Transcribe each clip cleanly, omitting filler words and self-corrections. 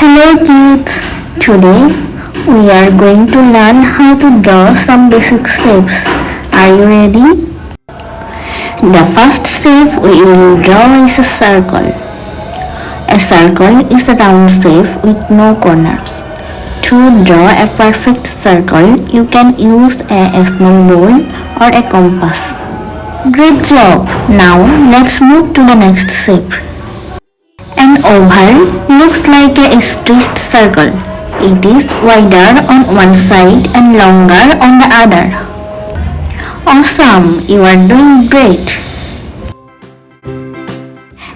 Hello kids! Today we are going to learn how to draw some basic shapes. Are you ready? The first shape we will draw is a circle. A circle is a round shape with no corners. To draw a perfect circle, you can use a small ball or a compass. Great job! Now let's move to the next shape. An oval looks like a stretched circle. It is wider on one side and longer on the other. Awesome! You are doing great!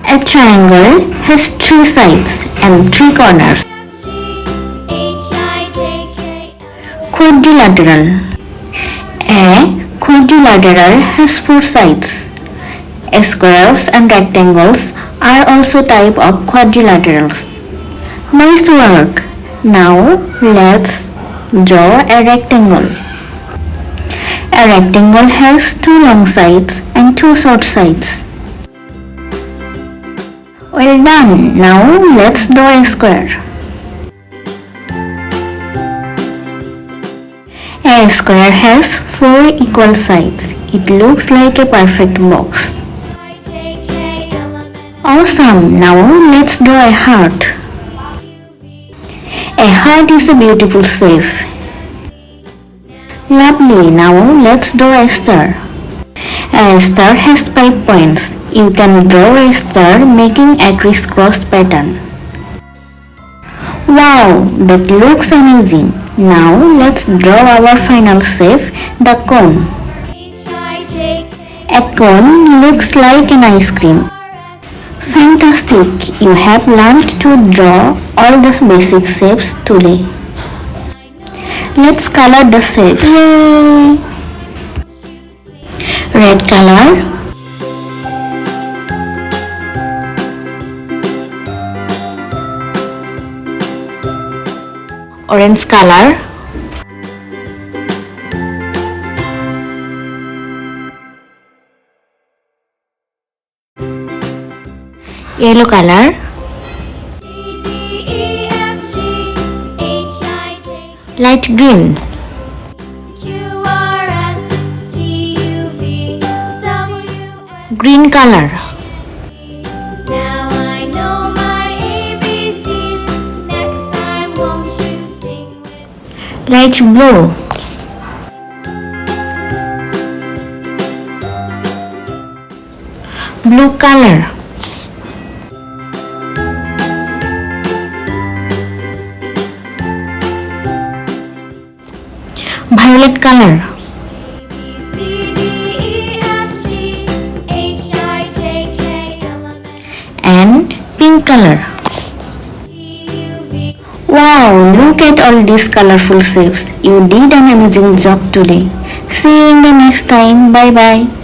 A triangle has three sides and three corners. Quadrilateral. A quadrilateral has four sides. Squares and rectangles are also type of quadrilaterals. Nice work! Now let's draw a rectangle. A rectangle has two long sides and two short sides. Well done! Now let's draw a square. A square has four equal sides. It looks like a perfect box. Awesome! Now let's draw a heart. A heart is a beautiful shape. Lovely! Now let's draw a star. A star has 5 points. You can draw a star making a crisscross pattern. Wow! That looks amazing. Now let's draw our final shape, the cone. A cone looks like an ice cream. Fantastic! You have learned to draw all the basic shapes today. Let's color the shapes. Yay! Red color, orange color, yellow color, light green, green color, light blue, blue color, violet color, and pink color. Wow, look at all these colorful shapes. You did an amazing job today. See you in the next time. Bye bye.